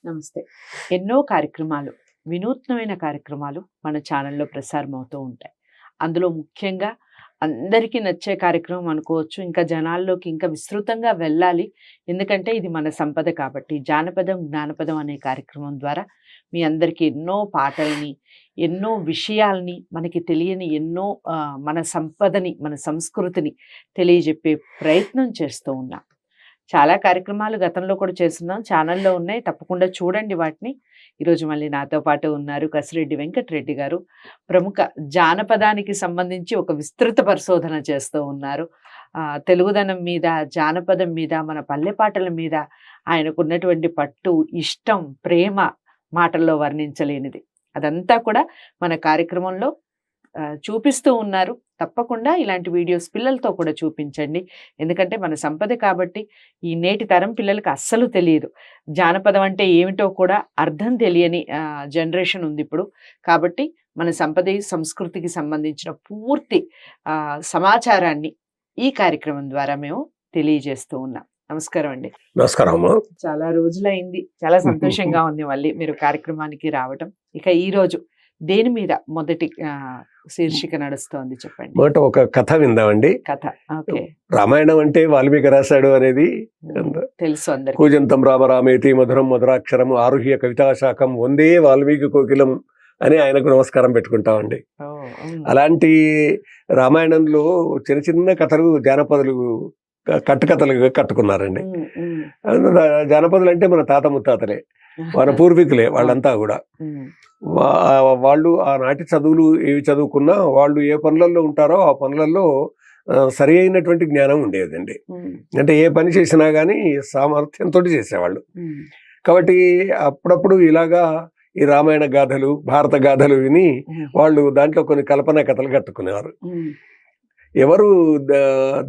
నమస్తే. ఎన్నో కార్యక్రమాలు, వినూత్నమైన కార్యక్రమాలు మన ఛానల్‌లో ప్రసారం అవుతూ ఉంటాయి. అందులో ముఖ్యంగా అందరికీ నచ్చే కార్యక్రమం అనుకోవచ్చు. ఇంకా జనాల్లోకి ఇంకా విస్తృతంగా వెళ్ళాలి. ఎందుకంటే ఇది మన సంపద కాబట్టి. జానపదం, జ్ఞానపదం అనే కార్యక్రమం ద్వారా మీ అందరికీ ఎన్నో పాటల్ని, ఎన్నో విషయాల్ని, మనకి తెలియని ఎన్నో మన సంపదని, మన సంస్కృతిని తెలియజెప్పే ప్రయత్నం చేస్తూ ఉన్నాం. చాలా కార్యక్రమాలు గతంలో కూడా చేస్తున్నాం. ఛానల్‌లో ఉన్నాయి. తప్పకుండా చూడండి వాటిని. ఈరోజు మళ్ళీ నాతో పాటు ఉన్నారు కసిరెడ్డి వెంకటరెడ్డి గారు. ప్రముఖ జానపదానికి సంబంధించి ఒక విస్తృత పరిశోధన చేస్తూ ఉన్నారు. తెలుగుదనం మీద, జానపదం మీద, మన పల్లె పాటల మీద ఆయనకున్నటువంటి పట్టు, ఇష్టం, ప్రేమ మాటల్లో వర్ణించలేనిది. అదంతా కూడా మన కార్యక్రమంలో చూపిస్తూ ఉన్నారు. తప్పకుండా ఇలాంటి వీడియోస్ పిల్లలతో కూడా చూపించండి. ఎందుకంటే మన సంపద కాబట్టి ఈ నేటి తరం పిల్లలకి అస్సలు తెలియదు. జానపదం అంటే ఏమిటో కూడా అర్థం తెలియని జనరేషన్ ఉంది ఇప్పుడు. కాబట్టి మన సంపద, సంస్కృతికి సంబంధించిన పూర్తి సమాచారాన్ని ఈ కార్యక్రమం ద్వారా మేము తెలియజేస్తూ ఉన్నాం. నమస్కారం అండి. నమస్కారం. చాలా రోజులైంది. చాలా సంతోషంగా ఉంది మళ్ళీ మీరు కార్యక్రమానికి రావటం. ఇక ఈ రోజు దేని మీద మొదటి శీర్షిక నడుస్తోంది చెప్పండి. మొదట ఒక కథ విందామండి. కథ. ఓకే. రామాయణం అంటే వాల్మీకి రాశాడు అనేది తెలుసు అందరికీ. కూజంతం రామ రామేతి మధురం మధురాక్షరం ఆరుహ్య కవితా శాఖం వందే వాల్మీకి కోకిలం అని ఆయనకు నమస్కారం పెట్టుకుంటామండి. అలాంటి రామాయణంలో చిన్న చిన్న కథలు, జానపదులు, కట్టుకథలుగా కట్టుకున్నారండి. జానపదులు అంటే మన తాత ముత్తాతలే, మన పూర్వీకులే వాళ్ళంతా కూడా. వాళ్ళు ఆనాటి చదువులు ఏవి చదువుకున్నా వాళ్ళు ఏ పనులలో ఉంటారో ఆ పనులలో సరి అయినటువంటి జ్ఞానం ఉండేదండి. అంటే ఏ పని చేసినా కానీ సామర్థ్యంతో చేసేవాళ్ళు. కాబట్టి అప్పుడప్పుడు ఇలాగా ఈ రామాయణ గాథలు, భారత గాథలు విని వాళ్ళు దాంట్లో కొన్ని కల్పనా కథలు కట్టుకునేవారు. ఎవరు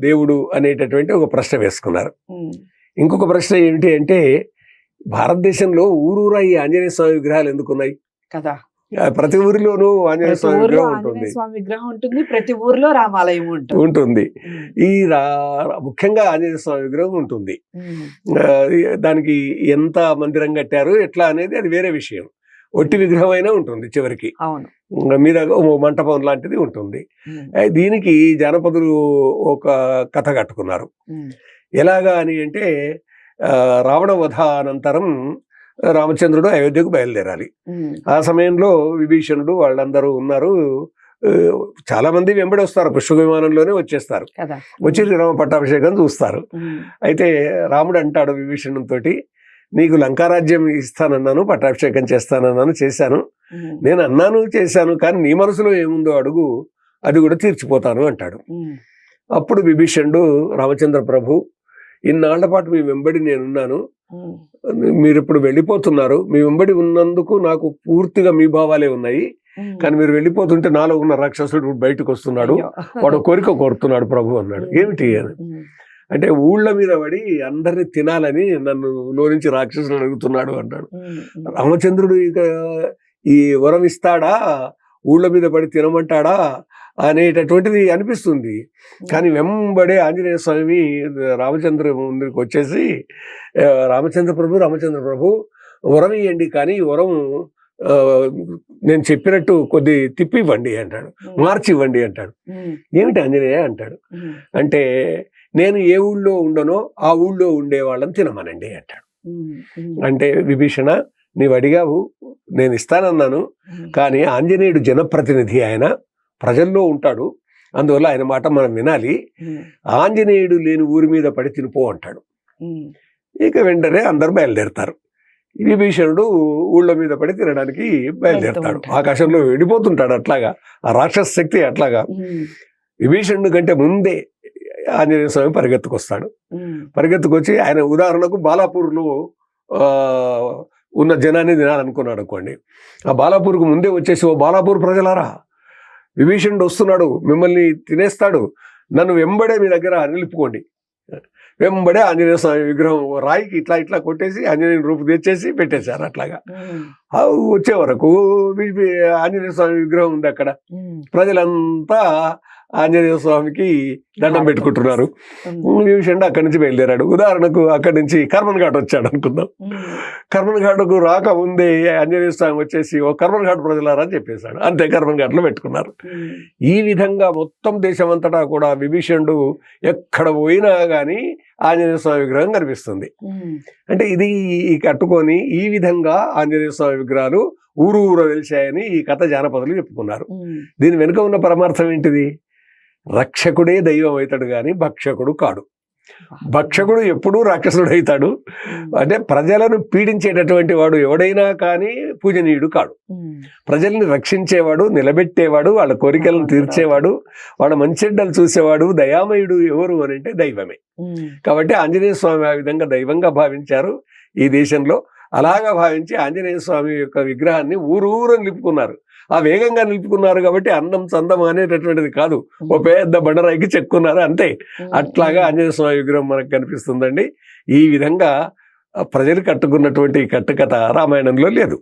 దేవుడు అనేటటువంటి ఒక ప్రశ్న వేసుకున్నారు. ఇంకొక ప్రశ్న ఏమిటి అంటే, భారతదేశంలో ఊరూరా ఈ ఆంజనేయ స్వామి విగ్రహాలు ఎందుకున్నాయి కదా? ప్రతి ఊరిలోనూ ఆంజనేయ స్వామి విగ్రహం ఉంటుంది. ప్రతి ఊర్లో రామాలయం ఉంటుంది. ఈ ముఖ్యంగా ఆంజనేయ స్వామి విగ్రహం ఉంటుంది. దానికి ఎంత మందిరం కట్టారు ఎట్లా అనేది అది వేరే విషయం. ఒట్టి విగ్రహం అయినా ఉంటుంది చివరికి, మీద మంటపం లాంటిది ఉంటుంది. దీనికి జానపదులు ఒక కథ కట్టుకున్నారు. ఎలాగా అని అంటే, రావణ వధ అనంతరం రామచంద్రుడు అయోధ్యకు బయలుదేరాలి. ఆ సమయంలో విభీషణుడు వాళ్ళందరూ ఉన్నారు. చాలా మంది వెంబడి వస్తారు, పుష్ప విమానంలోనే వచ్చేస్తారు. వచ్చి రామ పట్టాభిషేకం చూస్తారు. అయితే రాముడు అంటాడు విభీషణుడితో, నీకు లంకారాజ్యం ఇస్తానన్నాను, పట్టాభిషేకం చేస్తానన్నాను, చేశాను. నేను అన్నాను చేశాను, కానీ నీ మనసులో ఏముందో అడుగు, అది కూడా తీర్చిపోతాను అంటాడు. అప్పుడు విభీషణుడు, రామచంద్ర ప్రభు, ఇన్నాళ్ల పాటు మీ వెంబడి నేనున్నాను, మీరు ఇప్పుడు వెళ్ళిపోతున్నారు. మీ వెంబడి ఉన్నందుకు నాకు పూర్తిగా మీ భావాలే ఉన్నాయి, కానీ మీరు వెళ్ళిపోతుంటే నాలో ఉన్న రాక్షసుడు బయటకు వస్తున్నాడు, వాడు కోరిక కోరుతున్నాడు ప్రభు అన్నాడు. ఏమిటి అని అంటే, ఊళ్ళ మీద పడి అందరిని తినాలని నన్ను నుంచి రాక్షసుడు అడుగుతున్నాడు అన్నాడు. రామచంద్రుడు ఇక ఈ వరం ఇస్తాడా, ఊళ్ళ మీద పడి తినమంటాడా అనేటటువంటిది అనిపిస్తుంది. కానీ వెంబడే ఆంజనేయ స్వామి రామచంద్ర ముందుకు వచ్చేసి, రామచంద్ర ప్రభు వరం ఇవ్వండి, కానీ వరం నేను చెప్పినట్టు కొద్ది తిప్పి ఇవ్వండి అంటాడు, మార్చి ఇవ్వండి అంటాడు. ఏమిటి ఆంజనేయ అంటాడు. అంటే, నేను ఏ ఊళ్ళో ఉండనో ఆ ఊళ్ళో ఉండే వాళ్ళని తినమనండి అంటాడు. అంటే, విభీషణ నీవు అడిగావు, నేను ఇస్తానన్నాను, కానీ ఆంజనేయుడు జనప్రతినిధి, ఆయన ప్రజల్లో ఉంటాడు, అందువల్ల ఆయన మాట మనం వినాలి. ఆంజనేయుడు లేని ఊరి మీద పడి తినిపో అంటాడు. ఇక వెంటనే అందరు బయలుదేరతారు. విభీషణుడు ఊళ్ళ మీద పడి తినడానికి బయలుదేరతాడు. ఆకాశంలో వెళ్ళిపోతుంటాడు. అట్లాగా ఆ రాక్షస శక్తి అట్లాగా విభీషణుడి కంటే ముందే ఆంజనేయ స్వామి పరిగెత్తుకొస్తాడు. పరిగెత్తుకొచ్చి ఆయన ఉదాహరణకు బాలాపూర్లో ఉన్న జనాన్ని తినాలనుకున్నాడు అనుకోండి. ఆ బాలాపూర్కు ముందే వచ్చేసి, ఓ బాలాపూర్ ప్రజలారా, విభీషణుడు వస్తున్నాడు, మిమ్మల్ని తినేస్తాడు, నన్ను వెంబడే మీ దగ్గర నిలుపుకోండి. వెంబడే ఆంజనేయ స్వామి విగ్రహం రాయికి ఇట్లా ఇట్లా కొట్టేసి ఆంజనేయుని రూపు తెచ్చేసి పెట్టేశారు. అట్లాగా వచ్చే వరకు ఆంజనేయ స్వామి విగ్రహం ఉంది అక్కడ. ప్రజలంతా ఆంజనేయ స్వామికి దండం పెట్టుకుంటున్నారు. విభీషణుడు అక్కడి నుంచి బయలుదేరాడు. ఉదాహరణకు అక్కడి నుంచి కర్మన్ ఘాట్ వచ్చాడు అనుకుందాం. కర్మన్ ఘాట్కు రాక ముందే ఆంజనేయ స్వామి వచ్చేసి ఓ కర్మన్ ఘాట్ ప్రజలారా అని చెప్పేశాడు. అంతే, కర్మన్ ఘాట్లో పెట్టుకున్నారు. ఈ విధంగా మొత్తం దేశమంతటా కూడా విభీషణుడు ఎక్కడ పోయినా కానీ ఆంజనేయ స్వామి విగ్రహం కనిపిస్తుంది. అంటే ఇది కట్టుకొని ఈ విధంగా ఆంజనేయ స్వామి విగ్రహాలు ఊరు వెలిశాయని ఈ కథ జానపదులు చెప్పుకున్నారు. దీని వెనుక ఉన్న పరమార్థం ఏంటిది? రక్షకుడే దైవం అవుతాడు కానీ భక్షకుడు కాడు. భక్షకుడు ఎప్పుడూ రాక్షసుడు అవుతాడు. అంటే ప్రజలను పీడించేటటువంటి వాడు ఎవడైనా కానీ పూజనీయుడు కాడు. ప్రజల్ని రక్షించేవాడు, నిలబెట్టేవాడు, వాళ్ళ కోరికలను తీర్చేవాడు, వాళ్ళ మంచెడ్డలు చూసేవాడు, దయామయుడు ఎవరు అని అంటే దైవమే. కాబట్టి ఆంజనేయ స్వామి ఆ విధంగా దైవంగా భావించారు ఈ దేశంలో. అలాగా భావించి ఆంజనేయ స్వామి యొక్క విగ్రహాన్ని ఊరూరు నిలుపుకున్నారు. ఆ వేగంగా నిలుపుకున్నారు కాబట్టి అందం చందం అనేటటువంటిది కాదు, ఓ పెద్ద బండరాయికి చెక్కున్నారు అంతే. అట్లాగా ఆంజనేయ స్వామి విగ్రహం మనకు కనిపిస్తుందండి. ఈ విధంగా ప్రజలు కట్టుకున్నటువంటి కట్టుకథ రామాయణంలో లేదు.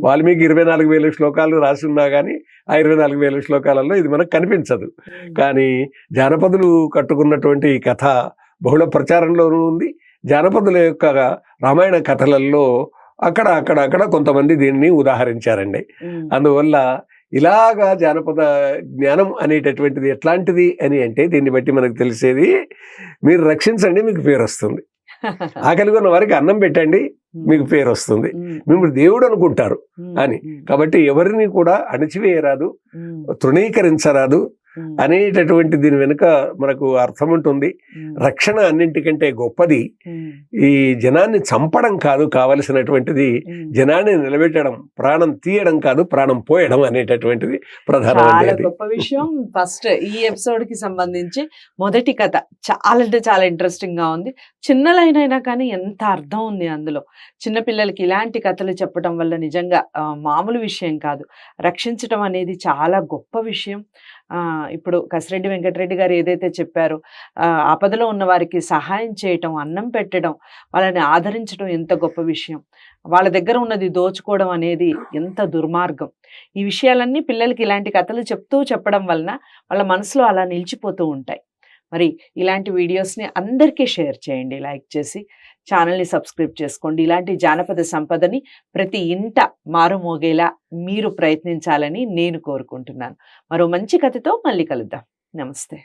వాల్మీకి 24,000 శ్లోకాలు రాసి ఉన్నా కానీ ఆ 24,000 శ్లోకాలలో ఇది మనకు కనిపించదు. కానీ జానపదులు కట్టుకున్నటువంటి ఈ కథ బహుళ ప్రచారంలోనూ ఉంది. జానపదుల యొక్క రామాయణ కథలలో అక్కడ కొంతమంది దీన్ని ఉదాహరించారండి. అందువల్ల ఇలాగా జానపద జ్ఞానం అనేటటువంటిది ఎట్లాంటిది అని అంటే దీన్ని బట్టి మనకు తెలిసేది, మీరు రక్షించండి మీకు పేరు వస్తుంది. ఆకలి ఉన్న వారికి అన్నం పెట్టండి మీకు పేరు వస్తుంది, మిమ్మల్ని దేవుడు అనుకుంటారు అని. కాబట్టి ఎవరిని కూడా అణచివేయరాదు, తృణీకరించరాదు అనేటటువంటి దీని వెనుక మనకు అర్థం ఉంటుంది. రక్షణ అన్నింటికంటే గొప్పది. ఈ జనాన్ని చంపడం కాదు కావలసినటువంటిది, జనాన్ని నిలబెట్టడం, ప్రాణం తీయడం కాదు ప్రాణం పోయడం అనేటటువంటిది ప్రధానమైనది. గొప్ప విషయం. ఫస్ట్ ఈ ఎపిసోడ్ కి సంబంధించి మొదటి కథ చాలా అంటే చాలా ఇంట్రెస్టింగ్ గా ఉంది. చిన్న లైన్ అయినా కానీ ఎంత అర్థం ఉంది అందులో. చిన్నపిల్లలకి ఇలాంటి కథలు చెప్పడం వల్ల నిజంగా మామూలు విషయం కాదు. రక్షించడం అనేది చాలా గొప్ప విషయం. ఇప్పుడు కసిరెడ్డి వెంకటరెడ్డి గారు ఏదైతే చెప్పారో, ఆపదలో ఉన్న వారికి సహాయం చేయటం, అన్నం పెట్టడం, వాళ్ళని ఆదరించడం ఎంత గొప్ప విషయం. వాళ్ళ దగ్గర ఉన్నది దోచుకోవడం అనేది ఎంత దుర్మార్గం. ఈ విషయాలన్నీ పిల్లలకి ఇలాంటి కథలు చెప్పడం వలన వాళ్ళ మనసులో అలా నిలిచిపోతూ ఉంటాయి. మరి ఇలాంటి వీడియోస్ని అందరికీ షేర్ చేయండి, లైక్ చేసి ఛానల్ని సబ్స్క్రైబ్ చేసుకోండి. ఇలాంటి జానపద సంపదని ప్రతి ఇంట మారుమోగేలా మీరు ప్రయత్నించాలని నేను కోరుకుంటున్నాను. మరో మంచి కథతో మళ్ళీ కలుద్దాం. నమస్తే.